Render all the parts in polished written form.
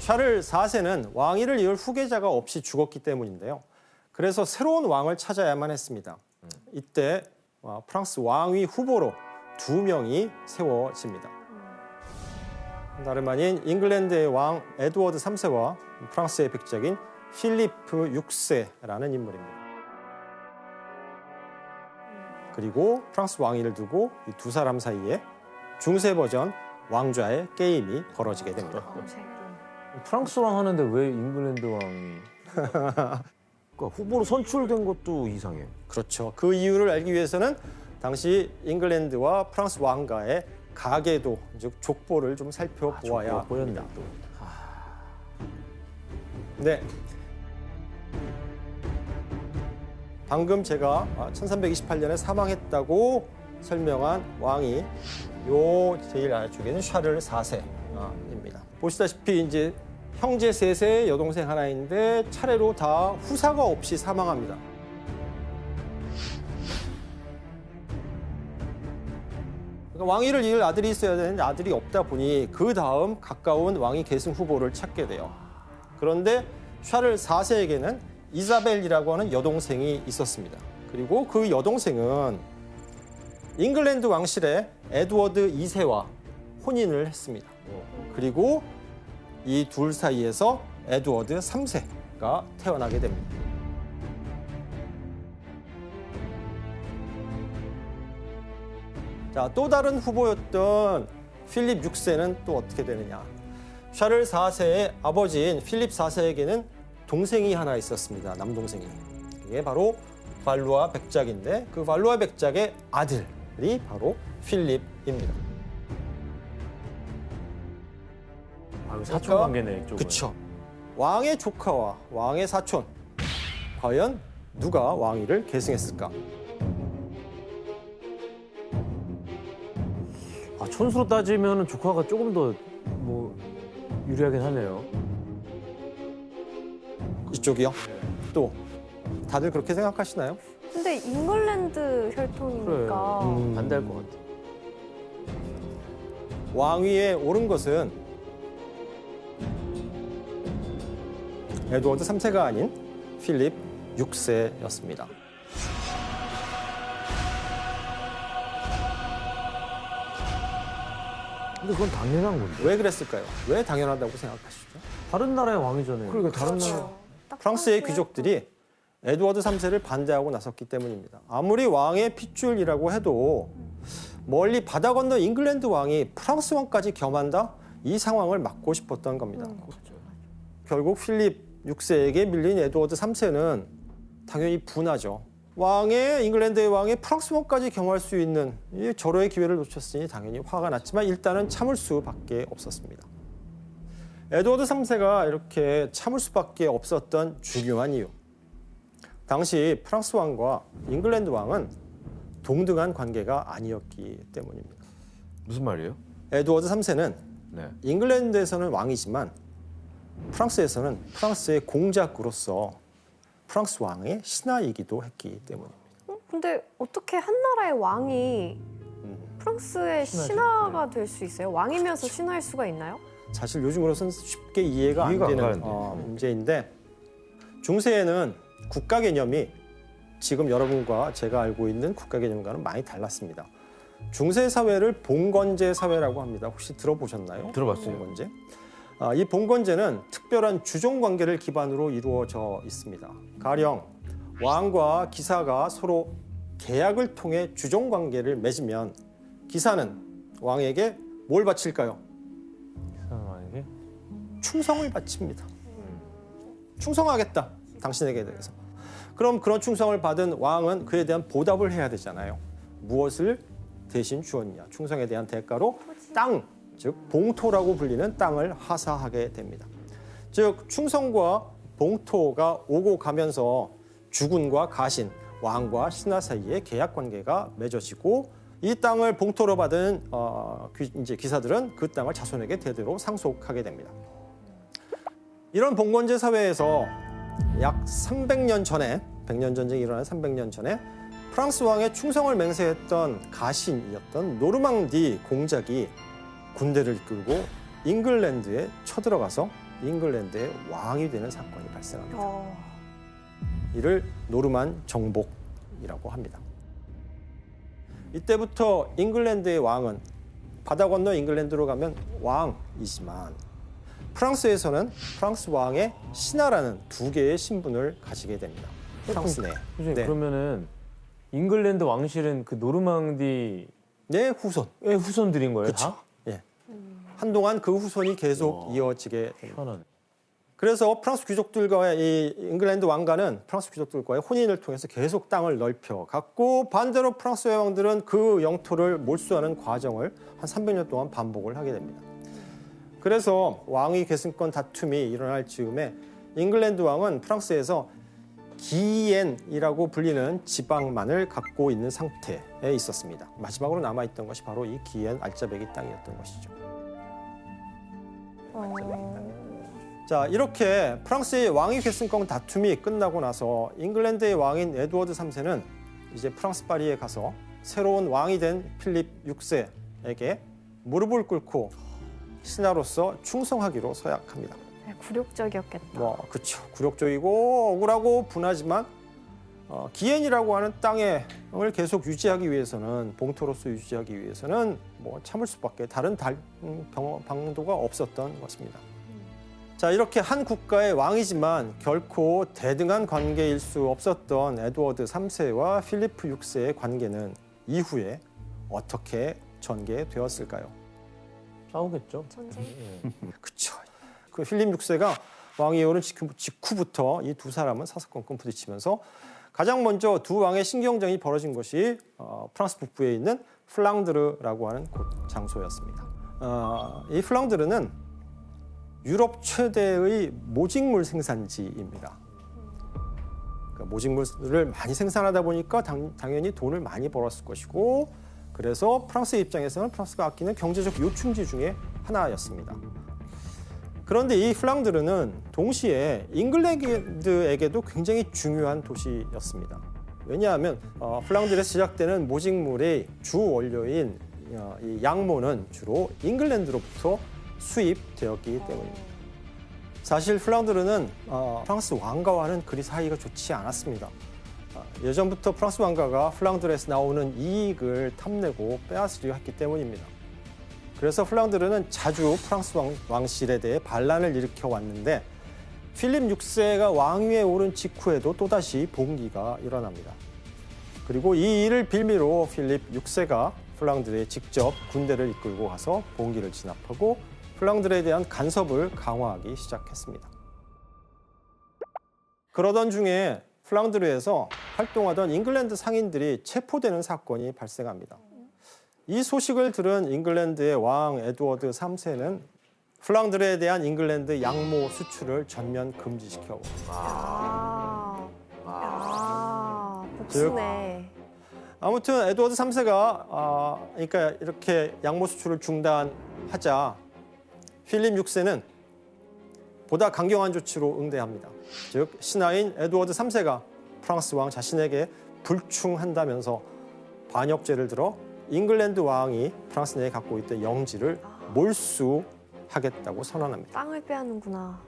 샤를 4세는 왕위를 이을 후계자가 없이 죽었기 때문인데요. 그래서 새로운 왕을 찾아야만 했습니다. 이때 프랑스 왕위 후보로 2명이 세워집니다. 다름 아닌 잉글랜드의 왕 에드워드 3세와 프랑스의 백작인 필리프 6세라는 인물입니다. 그리고 프랑스 왕위를 두고 이 두 사람 사이에 중세 버전 왕좌의 게임이 벌어지게 됩니다. 프랑스 왕 하는데 왜 잉글랜드 왕이? 그러니까 후보로 선출된 것도 이상해. 그렇죠. 그 이유를 알기 위해서는 당시 잉글랜드와 프랑스 왕가의 가계도, 즉 족보를 좀 살펴보아야 보였네 합니다. 또. 네. 방금 제가 1328년에 사망했다고 설명한 왕이 요 제일 아래쪽에는 샤를 4세입니다. 보시다시피 이제 형제 3세, 여동생 하나인데 차례로 다 후사가 없이 사망합니다. 그러니까 왕위를 이을 아들이 있어야 되는데 아들이 없다 보니 그 다음 가까운 왕위 계승 후보를 찾게 돼요. 그런데 샤를 4세에게는 이사벨이라고 하는 여동생이 있었습니다. 그리고 그 여동생은 잉글랜드 왕실의 에드워드 2세와 혼인을 했습니다. 그리고 이 둘 사이에서 에드워드 3세가 태어나게 됩니다. 자, 또 다른 후보였던 필립 6세는 또 어떻게 되느냐. 샤를 4세의 아버지인 필립 4세에게는 동생이 하나 있었습니다. 남동생이. 이게 바로 발루아 백작인데 그 발루아 백작의 아들이 바로 필립입니다. 사촌 관계네 이쪽은. 그렇죠. 왕의 조카와 왕의 사촌. 과연 누가 왕위를 계승했을까? 촌수로 따지면 조카가 조금 더 뭐 유리하긴 하네요. 이쪽이요? 또 다들 그렇게 생각하시나요? 근데 잉글랜드 혈통이니까. 반대할 것 같아. 왕위에 오른 것은 에드워드 3세가 아닌 필립 6세였습니다. 근데 그건 당연한 건데. 왜 그랬을까요? 왜 당연하다고 생각하시죠? 다른 나라의 왕이잖아요. 그러니까 다른 나라. 딱 프랑스의 프랑스의 귀족들이 에드워드 3세를 반대하고 나섰기 때문입니다. 아무리 왕의 핏줄이라고 해도 멀리 바다 건너 잉글랜드 왕이 프랑스 왕까지 겸한다? 이 상황을 막고 싶었던 겁니다. 결국 필립 6세에게 밀린 에드워드 3세는 당연히 분하죠. 잉글랜드의 왕이 프랑스 왕까지 겸할 수 있는 이 절호의 기회를 놓쳤으니 당연히 화가 났지만 일단은 참을 수밖에 없었습니다. 에드워드 3세가 이렇게 참을 수밖에 없었던 중요한 이유. 당시 프랑스 왕과 잉글랜드 왕은 동등한 관계가 아니었기 때문입니다. 무슨 말이에요? 에드워드 3세는 네. 잉글랜드에서는 왕이지만 프랑스에서는 프랑스의 공작으로서 프랑스 왕의 신하이기도 했기 때문입니다. 근데 어떻게 한 나라의 왕이 프랑스의 신하가 될 수 있어요? 왕이면서 신하일 수가 있나요? 사실 요즘으로서는 쉽게 이해가 안 되는 가는데. 문제인데 중세에는 국가 개념이 지금 여러분과 제가 알고 있는 국가 개념과는 많이 달랐습니다. 중세 사회를 봉건제 사회라고 합니다. 혹시 들어보셨나요? 들어봤어요. 봉건제. 이 봉건제는 특별한 주종 관계를 기반으로 이루어져 있습니다. 가령 왕과 기사가 서로 계약을 통해 주종 관계를 맺으면 기사는 왕에게 뭘 바칠까요? 왕에게? 충성을 바칩니다. 충성하겠다, 당신에게 대해서. 그럼 그런 충성을 받은 왕은 그에 대한 보답을 해야 되잖아요. 무엇을 대신 주었냐? 충성에 대한 대가로 땅, 즉 봉토라고 불리는 땅을 하사하게 됩니다. 즉 충성과 봉토가 오고 가면서 주군과 가신, 왕과 신하 사이에 계약 관계가 맺어지고 이 땅을 봉토로 받은 이제 기사들은 그 땅을 자손에게 대대로 상속하게 됩니다. 이런 봉건제 사회에서 약 300년 전에 100년 전쟁이 일어난 300년 전에 프랑스 왕의 충성을 맹세했던 가신이었던 노르망디 공작이 군대를 이끌고 잉글랜드에 쳐들어가서 잉글랜드의 왕이 되는 사건이 발생합니다. 어. 이를 노르만 정복이라고 합니다. 이때부터 잉글랜드의 왕은 바다 건너 잉글랜드로 가면 왕이지만 프랑스에서는 프랑스 왕의 신하라는 두 개의 신분을 가지게 됩니다. 프랑스 내. 선생님, 네. 그러면은 잉글랜드 왕실은 그 노르망디의 내 후손. 후손들인 거예요? 그렇죠. 다? 예. 한동안 그 후손이 계속 이어지게 됩니다. 편하네. 그래서 프랑스 귀족들과의 이 잉글랜드 왕가는 프랑스 귀족들과의 혼인을 통해서 계속 땅을 넓혀 갔고 반대로 프랑스의 왕들은 그 영토를 몰수하는 과정을 한 300년 동안 반복을 하게 됩니다. 그래서 왕위 계승권 다툼이 일어날 즈음에 잉글랜드 왕은 프랑스에서 기엔이라고 불리는 지방만을 갖고 있는 상태에 있었습니다. 마지막으로 남아있던 것이 바로 이 기엔 알짜배기 땅이었던 것이죠. 자, 이렇게 프랑스의 왕위 계승권 다툼이 끝나고 나서 잉글랜드의 왕인 에드워드 3세는 이제 프랑스 파리에 가서 새로운 왕이 된 필립 6세에게 무릎을 꿇고 신하로서 충성하기로 서약합니다. 네, 굴욕적이었겠다. 그렇죠. 굴욕적이고 억울하고 분하지만 기엔이라고 하는 땅을 계속 유지하기 위해서는 봉토로서 유지하기 위해서는 참을 수밖에 다른 방도가 없었던 것입니다. 자, 이렇게 한 국가의 왕이지만 결코 대등한 관계일 수 없었던 에드워드 3세와 필리프 6세의 관계는 이후에 어떻게 전개되었을까요? 싸우겠죠. 전쟁. 그렇죠. 그 필립 6세가 왕위에 오른 직후부터 이 두 사람은 사사건건 부딪히면서 가장 먼저 두 왕의 신경전이 벌어진 것이 프랑스 북부에 있는 플랑드르라고 하는 곳 장소였습니다. 이 플랑드르는 유럽 최대의 모직물 생산지입니다. 그러니까 모직물을 많이 생산하다 보니까 당연히 돈을 많이 벌었을 것이고 그래서 프랑스의 입장에서는 프랑스가 아끼는 경제적 요충지 중에 하나였습니다. 그런데 이 플랑드르는 동시에 잉글랜드에게도 굉장히 중요한 도시였습니다. 왜냐하면 플랑드르에서 시작되는 모직물의 주 원료인 이 양모는 주로 잉글랜드로부터 수입되었기 때문입니다. 사실 플랑드르는 프랑스 왕가와는 그리 사이가 좋지 않았습니다. 예전부터 프랑스 왕가가 플랑드르에서 나오는 이익을 탐내고 빼앗으려 했기 때문입니다. 그래서 플랑드르는 자주 프랑스 왕실에 대해 반란을 일으켜 왔는데 필립 6세가 왕위에 오른 직후에도 또다시 봉기가 일어납니다. 그리고 이 일을 빌미로 필립 6세가 플랑드르에 직접 군대를 이끌고 가서 봉기를 진압하고 플랑드르에 대한 간섭을 강화하기 시작했습니다. 그러던 중에 플랑드르에서 활동하던 잉글랜드 상인들이 체포되는 사건이 발생합니다. 이 소식을 들은 잉글랜드의 왕 에드워드 3세는 플랑드르에 대한 잉글랜드 양모 수출을 전면 금지시켜 복수네. 아무튼 에드워드 3세가 그러니까 이렇게 양모 수출을 중단하자 필립 6세는 보다 강경한 조치로 응대합니다. 즉 신하인 에드워드 3세가 프랑스 왕 자신에게 불충한다면서 반역죄를 들어 잉글랜드 왕이 프랑스 내에 갖고 있던 영지를 몰수하겠다고 선언합니다. 땅을 빼앗는구나.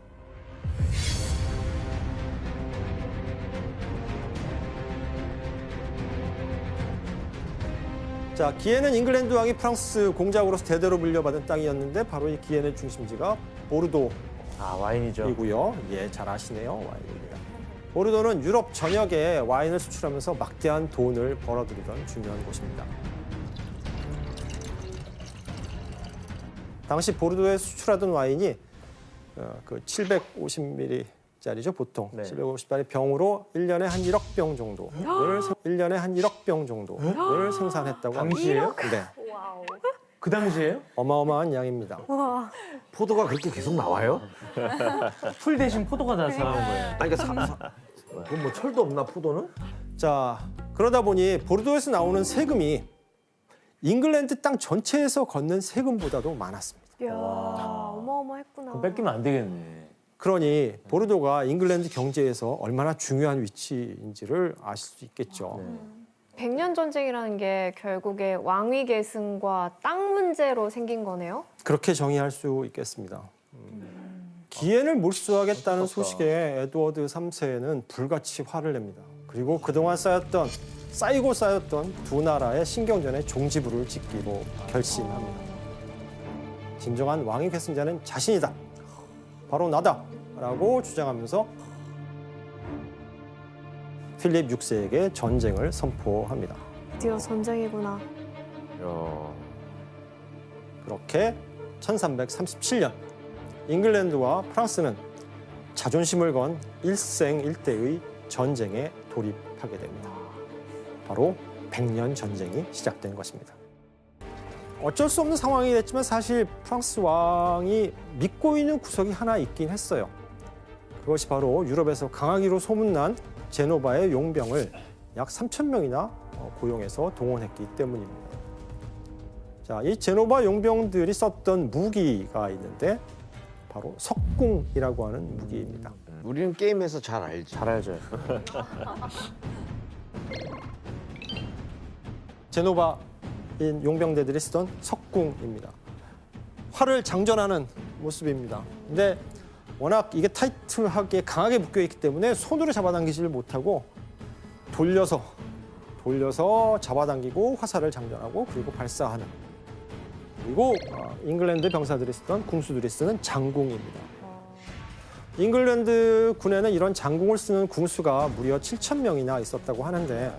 자, 기엔은 잉글랜드 왕이 프랑스 공작으로서 대대로 물려받은 땅이었는데 바로 이 기엔의 중심지가 보르도이고요. 와인이죠. 예, 잘 아시네요. 와인입니다. 보르도는 유럽 전역에 와인을 수출하면서 막대한 돈을 벌어들이던 중요한 곳입니다. 당시 보르도에 수출하던 와인이 그 750ml짜리죠, 보통. 네. 750ml 병으로 1년에 한 1억 병 정도를 생산했다고 합니다. 당시에요? 네. 와우. 그 당시에요? 어마어마한 양입니다. 와. 포도가 그렇게 계속 나와요? 풀 대신 포도가 다 나온 거예요. 아니 그러니까 그럼 뭐 철도 없나 포도는? 자, 그러다 보니 보르도에서 나오는 세금이 잉글랜드 땅 전체에서 걷는 세금보다도 많았습니다. 이야, 어마어마했구나. 그럼 뺏기면 안 되겠네. 그러니 보르도가 잉글랜드 경제에서 얼마나 중요한 위치인지를 아실 수 있겠죠. 네. 백년 전쟁이라는 게 결국에 왕위 계승과 땅 문제로 생긴 거네요. 그렇게 정의할 수 있겠습니다. 기엔을 몰수하겠다는 소식에 에드워드 3세는 불같이 화를 냅니다. 그리고 그동안 쌓이고 쌓였던 두 나라의 신경전의 종지부를 찍기로 결심합니다. 진정한 왕위 계승자는 자신이다. 바로 나다라고 주장하면서 필립 6세에게 전쟁을 선포합니다. 드디어 전쟁이구나. 그렇게 1337년 잉글랜드와 프랑스는 자존심을 건 일생일대의 전쟁에 돌입하게 됩니다. 바로 100년 전쟁이 시작된 것입니다. 어쩔 수 없는 상황이 됐지만 사실 프랑스 왕이 믿고 있는 구석이 하나 있긴 했어요. 그것이 바로 유럽에서 강하기로 소문난 제노바의 용병을 약 3,000명이나 고용해서 동원했기 때문입니다. 자, 이 제노바 용병들이 썼던 무기가 있는데 바로 석궁이라고 하는 무기입니다. 우리는 게임에서 잘 알지. 잘 알죠. 제노바인 용병대들이 쓰던 석궁입니다. 활을 장전하는 모습입니다. 근데 워낙 이게 타이트하게 강하게 묶여있기 때문에 손으로 잡아당기지를 못하고 돌려서 잡아당기고 화살을 장전하고 그리고 발사하는, 그리고 잉글랜드 병사들이 쓰던 궁수들이 쓰는 장궁입니다. 잉글랜드 군에는 이런 장궁을 쓰는 궁수가 무려 7,000명이나 있었다고 하는데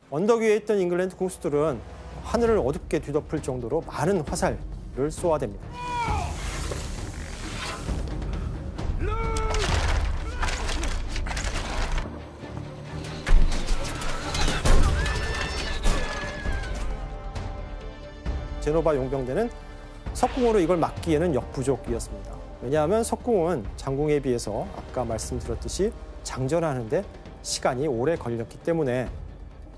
언덕 위에 있던 잉글랜드 궁수들은 하늘을 어둡게 뒤덮을 정도로 많은 화살을 쏘아댑니다. 제노바 용병대는 석궁으로 이걸 막기에는 역부족이었습니다. 왜냐하면 석궁은 장궁에 비해서 아까 말씀드렸듯이 장전하는데 시간이 오래 걸렸기 때문에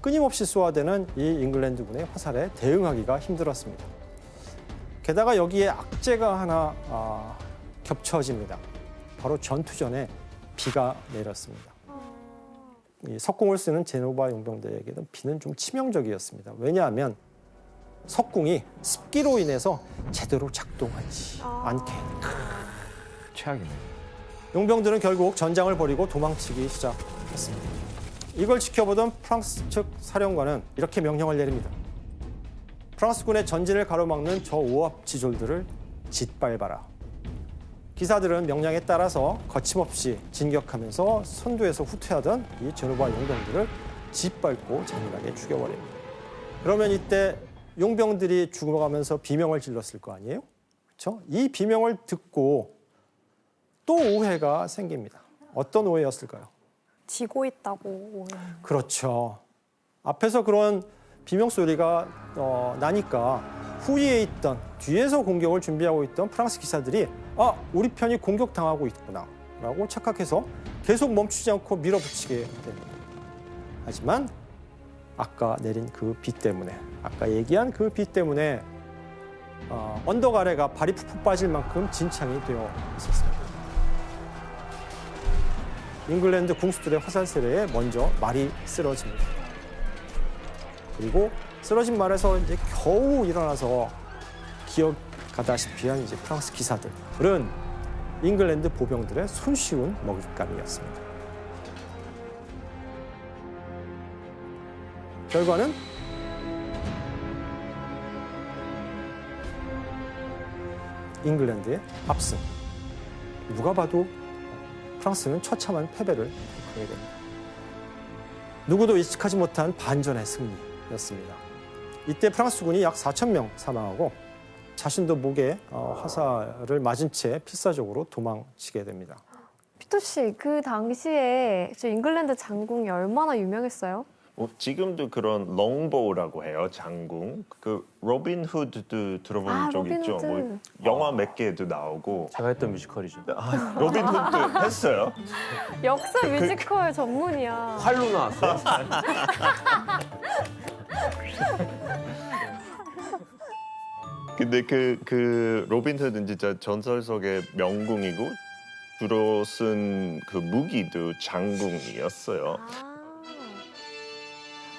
끊임없이 쏘아대는 이 잉글랜드군의 화살에 대응하기가 힘들었습니다. 게다가 여기에 악재가 하나 겹쳐집니다. 바로 전투 전에 비가 내렸습니다. 이 석궁을 쓰는 제노바 용병대에게는 비는 좀 치명적이었습니다. 왜냐하면 석궁이 습기로 인해서 제대로 작동하지 않게. 최악이네. 용병들은 결국 전장을 벌이고 도망치기 시작했습니다. 이걸 지켜보던 프랑스 측 사령관은 이렇게 명령을 내립니다. 프랑스군의 전진을 가로막는 저 오합지졸들을 짓밟아라. 기사들은 명령에 따라서 거침없이 진격하면서 선두에서 후퇴하던 이 제노바 용병들을 짓밟고 잔인하게 죽여버립니다. 그러면 이때 용병들이 죽어가면서 비명을 질렀을 거 아니에요? 그렇죠? 이 비명을 듣고 또 오해가 생깁니다. 어떤 오해였을까요? 지고 있다고 오해. 그렇죠. 앞에서 그런 비명 소리가 나니까 후위에 있던, 뒤에서 공격을 준비하고 있던 프랑스 기사들이 우리 편이 공격당하고 있구나 라고 착각해서 계속 멈추지 않고 밀어붙이게 됩니다. 하지만 아까 내린 그 비 때문에, 아까 얘기한 그 비 때문에 언덕 아래가 발이 푹푹 빠질 만큼 진창이 되어 있었습니다. 잉글랜드 궁수들의 화살 세례에 먼저 말이 쓰러집니다. 그리고 쓰러진 말에서 이제 겨우 일어나서 기어가다시피 한 이제 프랑스 기사들은 잉글랜드 보병들의 손쉬운 먹잇감이었습니다. 결과는 잉글랜드의 압승. 누가 봐도 프랑스는 처참한 패배를 겪게 됩니다. 누구도 예측하지 못한 반전의 승리였습니다. 이때 프랑스군이 약 4,000명 사망하고 자신도 목에 화살을 맞은 채 필사적으로 도망치게 됩니다. 피터 씨, 그 당시에 저 잉글랜드 장궁이 얼마나 유명했어요? 지금도 그런 롱보우라고 해요, 장궁. 그 로빈 후드도 들어본 적 로빈 있죠? 후드. 뭐 영화 몇 개도 나오고. 제가 했던 뮤지컬이죠. 로빈 후드 했어요? 역사 뮤지컬 전문이야. 활로 나왔어요? 근데 그 로빈 후드는 진짜 전설 속의 명궁이고 주로 쓴 그 무기도 장궁이었어요.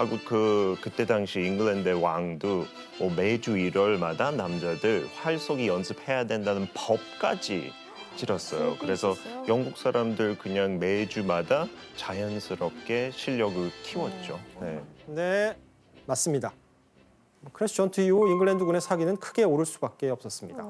하고 그때 당시 잉글랜드의 왕도 뭐 매주 일요일마다 남자들 활쏘기 연습해야 된다는 법까지 지었어요. 그래서 영국 사람들 그냥 매주마다 자연스럽게 실력을 키웠죠. 네. 네, 맞습니다. 크레스 전투 이후 잉글랜드군의 사기는 크게 오를 수밖에 없었습니다.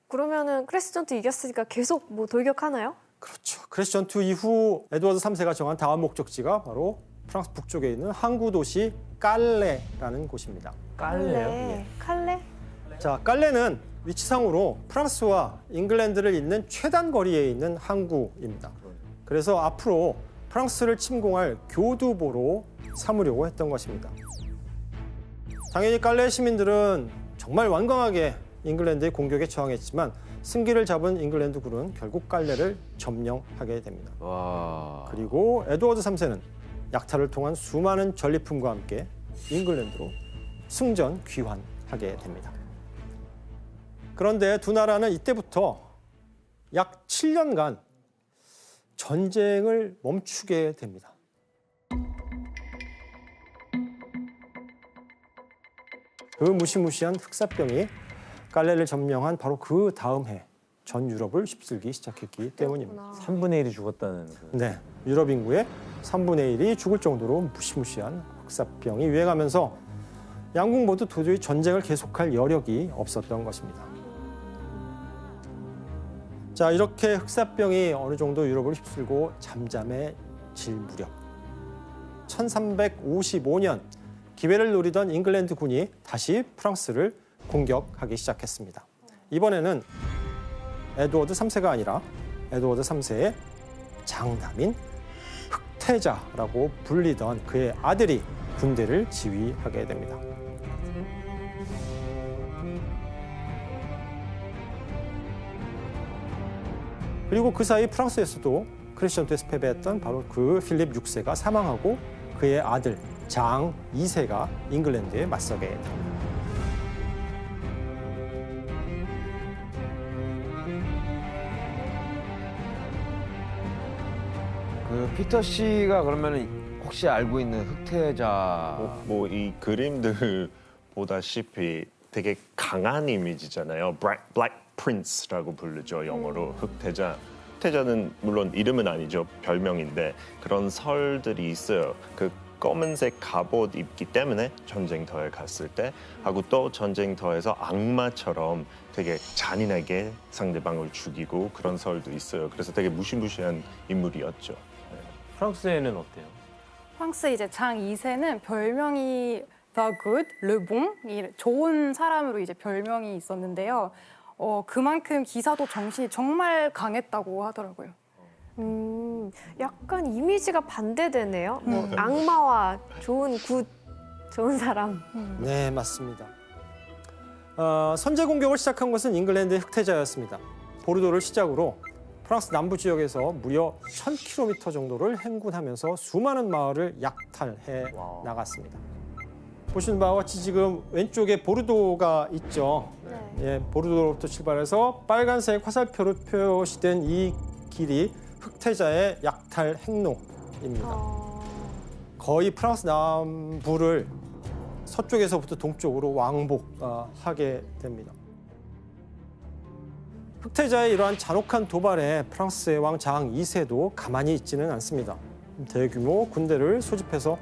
그러면은 크레스 전투 이겼으니까 계속 뭐 돌격하나요? 그렇죠. 크레스 전투 이후 에드워드 3세가 정한 다음 목적지가 바로 프랑스 북쪽에 있는 항구 도시 깔레라는 곳입니다. 깔래요? 칼레? 자, 깔레는 위치상으로 프랑스와 잉글랜드를 잇는 최단 거리에 있는 항구입니다. 그래서 앞으로 프랑스를 침공할 교두보로 삼으려고 했던 것입니다. 당연히 깔레 시민들은 정말 완강하게 잉글랜드의 공격에 저항했지만 승기를 잡은 잉글랜드군은 결국 깔레를 점령하게 됩니다. 와. 그리고 에드워드 3세는 약탈을 통한 수많은 전리품과 함께 잉글랜드로 승전 귀환하게 됩니다. 그런데 두 나라는 이때부터 약 7년간 전쟁을 멈추게 됩니다. 그 무시무시한 흑사병이 깔레를 점령한 바로 그 다음 해 전 유럽을 휩쓸기 시작했기 때문입니다. 3분의 1이 죽었다는 네, 유럽 인구의 3분의 1이 죽을 정도로 무시무시한 흑사병이 유행하면서 양국 모두 도저히 전쟁을 계속할 여력이 없었던 것입니다. 자, 이렇게 흑사병이 어느 정도 유럽을 휩쓸고 잠잠해질 무렵 1355년 기회를 노리던 잉글랜드 군이 다시 프랑스를 공격하기 시작했습니다. 이번에는 에드워드 3세가 아니라 에드워드 3세의 장남인 흑태자라고 불리던 그의 아들이 군대를 지휘하게 됩니다. 그리고 그 사이 프랑스에서도 크레스 전투에서 패배했던 바로 그 필립 6세가 사망하고 그의 아들 장 2세가 잉글랜드에 맞서게 됩니다. 그 피터 씨가 그러면 혹시 알고 있는 흑태자 뭐 이 그림들 보다시피 되게 강한 이미지잖아요. Black Prince라고 부르죠, 영어로. 흑태자. 흑태자는 물론 이름은 아니죠, 별명인데 그런 설들이 있어요. 그 검은색 갑옷 입기 때문에 전쟁터에 갔을 때 하고 또 전쟁터에서 악마처럼 되게 잔인하게 상대방을 죽이고 그런 설도 있어요. 그래서 되게 무시무시한 인물이었죠. 프랑스에는 어때요? 프랑스 이제 장 2세는 별명이 The Good, Le Bon, 이 좋은 사람으로 이제 별명이 있었는데요. 그만큼 기사도 정신이 정말 강했다고 하더라고요. 약간 이미지가 반대되네요. 뭐 악마와 좋은 사람. 네, 맞습니다. 선제 공격을 시작한 것은 잉글랜드의 흑태자였습니다. 보르도를 시작으로 프랑스 남부 지역에서 무려 1000km 정도를 행군하면서 수많은 마을을 약탈해 나갔습니다. 보시는 바와 같이 지금 왼쪽에 보르도가 있죠. 예, 보르도로부터 출발해서 빨간색 화살표로 표시된 이 길이 흑태자의 약탈 행로입니다. 거의 프랑스 남부를 서쪽에서부터 동쪽으로 왕복하게 됩니다. 흑태자의 이러한 잔혹한 도발에 프랑스의 왕 장 2세도 가만히 있지는 않습니다. 대규모 군대를 소집해서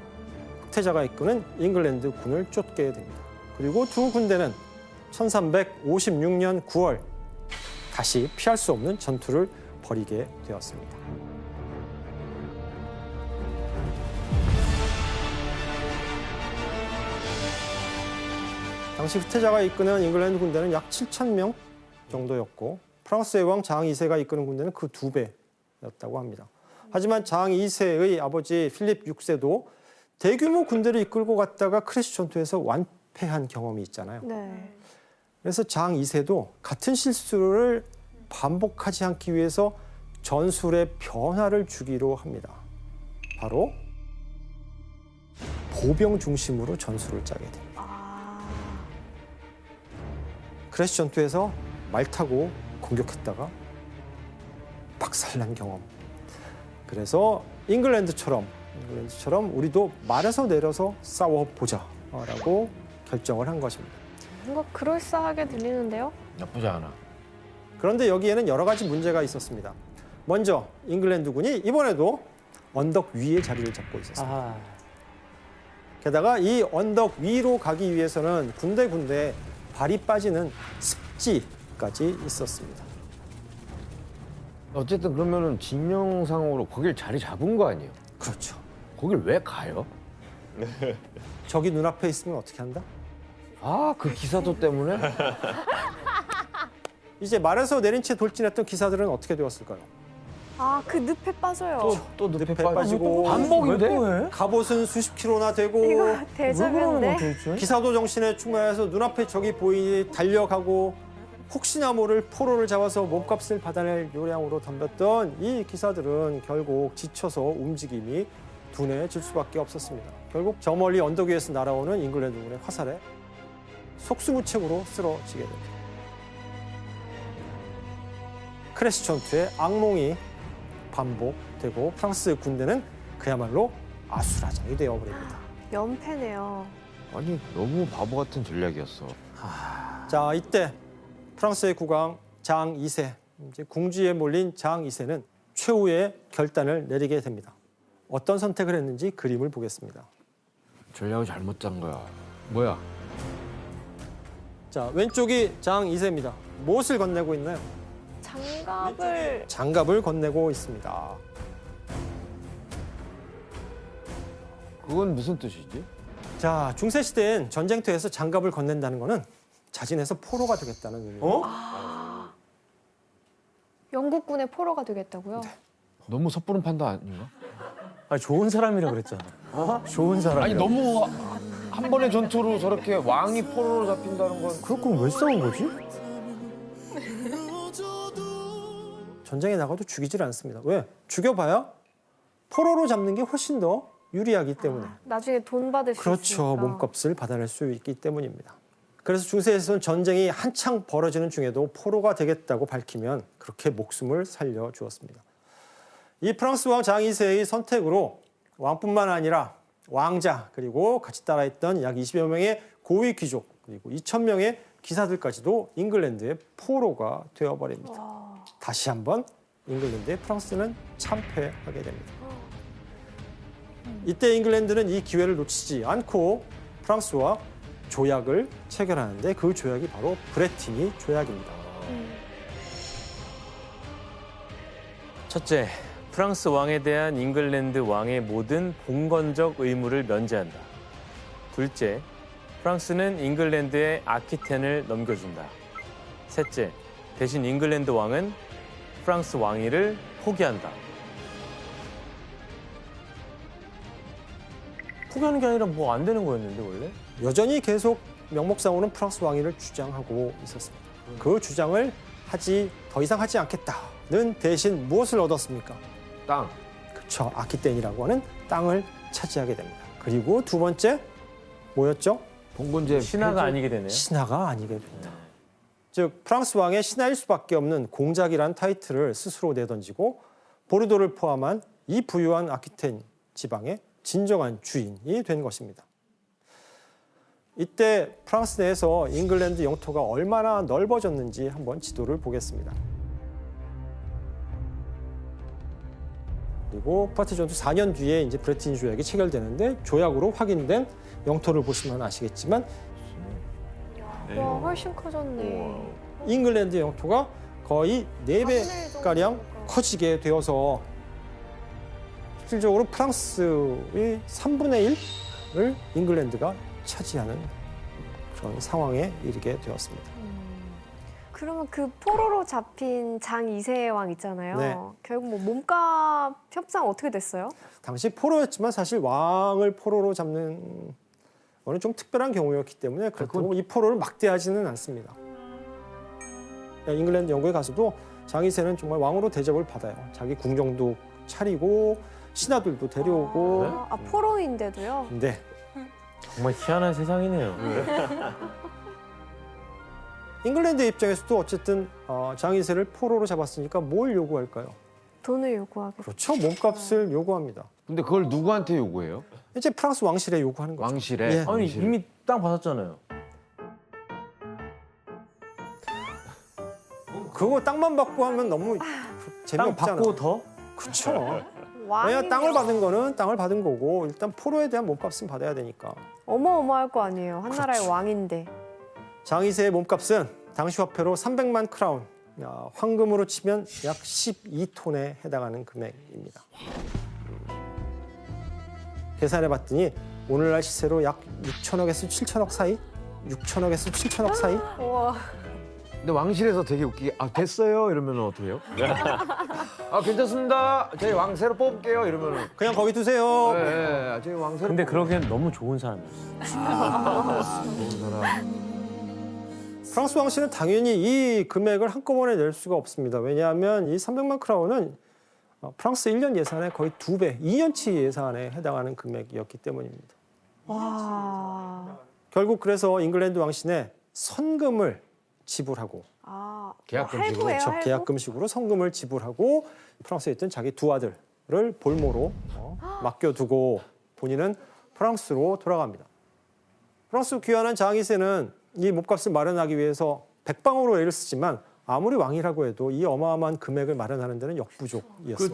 흑태자가 이끄는 잉글랜드 군을 쫓게 됩니다. 그리고 두 군대는 1356년 9월 다시 피할 수 없는 전투를 벌이게 되었습니다. 당시 흑태자가 이끄는 잉글랜드 군대는 약 7,000명 정도였고 프랑스의 왕 장 2세가 이끄는 군대는 그 2배였다고 합니다. 하지만 장 2세의 아버지 필립 6세도 대규모 군대를 이끌고 갔다가 크레스 전투에서 완패한 경험이 있잖아요. 네. 그래서 장 2세도 같은 실수를 반복하지 않기 위해서 전술의 변화를 주기로 합니다. 바로 보병 중심으로 전술을 짜게 됩니다. 크레스 전투에서 말 타고 공격했다가 박살난 경험. 그래서 잉글랜드처럼 잉글랜드처럼 우리도 말에서 내려서 싸워보자라고 결정을 한 것입니다. 뭔가 그럴싸하게 들리는데요? 나쁘지 않아. 그런데 여기에는 여러 가지 문제가 있었습니다. 먼저 잉글랜드군이 이번에도 언덕 위에 자리를 잡고 있었습니다. 아, 게다가 이 언덕 위로 가기 위해서는 군데군데 발이 빠지는 습지까지 있었습니다. 어쨌든 그러면은 진영상으로 거길 자리 잡은 거 아니에요? 그렇죠. 거길 왜 가요? 저기 눈앞에 있으면 어떻게 한다? 아, 그 기사도 때문에? 이제 말에서 내린 채 돌진했던 기사들은 어떻게 되었을까요? 아, 그 늪에 빠져요. 또 늪에 늪에 빠지고 반복인데? 갑옷은 수십 킬로나 되고 이거 왜 그러는 대자뷰인데? 거야 도대체? 기사도 정신에 충만해서 눈앞에 적이 보이니 달려가고 혹시나 모를 포로를 잡아서 몸값을 받아낼 요량으로 덤볐던 이 기사들은 결국 지쳐서 움직임이 둔해질 수밖에 없었습니다. 결국 저 멀리 언덕 위에서 날아오는 잉글랜드군의 화살에 속수무책으로 쓰러지게 됩니다. 크레시천트의 악몽이 반복되고 프랑스 군대는 그야말로 아수라장이 되어버립니다. 연패네요. 아니, 너무 바보 같은 전략이었어. 자, 이때 프랑스의 국왕 장 2세, 이제 궁지에 몰린 장 2세는 최후의 결단을 내리게 됩니다. 어떤 선택을 했는지 그림을 보겠습니다. 전략을 잘못 짠 거야. 뭐야? 자, 왼쪽이 장 2세입니다. 무엇을 건네고 있나요? 장갑을 장갑을 건네고 있습니다. 그건 무슨 뜻이지? 자, 중세 시대엔 전쟁터에서 장갑을 건넨다는 거는 자진해서 포로가 되겠다는 의미예요. 영국군의 포로가 되겠다고요? 너무 섣부른 판단 아닌가? 아, 좋은 사람이라 그랬잖아. 좋은 사람. 아니, 너무 한 번의 전투로 저렇게 왕이 포로로 잡힌다는 건 그럴 거면 왜 싸운 거지? 전쟁에 나가도 죽이질 않습니다. 왜? 죽여봐야 포로로 잡는 게 훨씬 더 유리하기 때문에. 나중에 돈 받을 수 그렇죠. 있으니까. 몸값을 받아낼 수 있기 때문입니다. 그래서 중세에서는 전쟁이 한창 벌어지는 중에도 포로가 되겠다고 밝히면 그렇게 목숨을 살려주었습니다. 이 프랑스 왕 장 2세의 선택으로 왕뿐만 아니라 왕자 그리고 같이 따라했던 약 20여 명의 고위 귀족 그리고 2,000명의 기사들까지도 잉글랜드의 포로가 되어버립니다. 다시 한번 잉글랜드의 프랑스는 참패하게 됩니다. 이때 잉글랜드는 이 기회를 놓치지 않고 프랑스와 조약을 체결하는데 그 조약이 바로 브레티니 조약입니다. 첫째, 프랑스 왕에 대한 잉글랜드 왕의 모든 봉건적 의무를 면제한다. 둘째, 프랑스는 잉글랜드에 아키텐을 넘겨준다. 셋째, 대신 잉글랜드 왕은 프랑스 왕위를 포기한다. 포기하는 게 아니라 뭐 안 되는 거였는데 원래? 여전히 계속 명목상으로는 프랑스 왕위를 주장하고 있었습니다. 그 주장을 더 이상 하지 않겠다는 대신 무엇을 얻었습니까? 땅. 그렇죠. 아키텐이라고 하는 땅을 차지하게 됩니다. 그리고 두 번째 뭐였죠? 봉건제 신하가 아니게 되네요. 신하가 아니게 됩니다. 즉 프랑스 왕의 신하일 수밖에 없는 공작이라는 타이틀을 스스로 내던지고 보르도를 포함한 이 부유한 아키텐 지방의 진정한 주인이 된 것입니다. 이때 프랑스 내에서 잉글랜드 영토가 얼마나 넓어졌는지 한번 지도를 보겠습니다. 그리고 파티 전투 4년 뒤에 이제 브레티니 조약이 체결되는데 조약으로 확인된 영토를 보시면 아시겠지만 와, 훨씬 커졌네. 잉글랜드 영토가 거의 4배가량 커지게 되어서 실질적으로 프랑스의 3분의 1을 잉글랜드가 차지하는 그런 상황에 이르게 되었습니다. 그러면 그 포로로 잡힌 장 2세 왕 있잖아요. 네. 결국 뭐 몸값 협상 어떻게 됐어요? 당시 포로였지만 사실 왕을 포로로 잡는 거는 좀 특별한 경우였기 때문에 그렇다고 이 포로를 막대하지는 않습니다. 잉글랜드 영국에 가서도 장 2세는 정말 왕으로 대접을 받아요. 자기 궁정도 차리고 신하들도 데려오고. 포로인데도요? 네. 정말 희한한 세상이네요. 잉글랜드 입장에서도 어쨌든 장 2세를 포로로 잡았으니까 뭘 요구할까요? 돈을 요구하겠죠. 그렇죠. 몸값을 요구합니다. 근데 그걸 누구한테 요구해요? 이제 프랑스 왕실에 요구하는 거죠. 왕실에? 예. 아니 왕실에. 이미 땅 받았잖아요. 그거 땅만 받고 하면 너무 땅 재미없잖아. 받고 더? 그렇죠. 왕이면 왜냐 땅을 받은 거는 땅을 받은 거고 일단 포로에 대한 몸값은 받아야 되니까. 어마어마할 거 아니에요. 한 나라의 그렇죠. 왕인데. 장 2세의 몸값은 당시 화폐로 300만 크라운, 황금으로 치면 약 12톤에 해당하는 금액입니다. 계산해봤더니 오늘날 시세로 약 6천억에서 7천억 사이? 6천억에서 7천억 사이? 우와. 근데 왕실에서 되게 웃기게 됐어요 이러면 어떻게 해요? 괜찮습니다. 저희 왕세로 뽑을게요 이러면은 그냥 거기 두세요. 네, 저희 왕세로 근데 그러기엔 너무 좋은 사람이었어. 좋은 사람. 프랑스 왕실은 당연히 이 금액을 한꺼번에 낼 수가 없습니다. 왜냐하면 이 300만 크라운은 프랑스 1년 예산의 거의 2배, 2년치 예산에 해당하는 금액이었기 때문입니다. 와. 결국 그래서 잉글랜드 왕실에 선금을 지불하고 아, 계약금식으로. 할부예요, 그렇죠. 할부? 계약금식으로 성금을 지불하고 프랑스에 있던 자기 두 아들을 볼모로 맡겨두고 본인은 프랑스로 돌아갑니다. 프랑스 귀환한 장 2세는 이 몸값을 마련하기 위해서 백방으로 애를 쓰지만 아무리 왕이라고 해도 이 어마어마한 금액을 마련하는 데는 역부족이었습니다.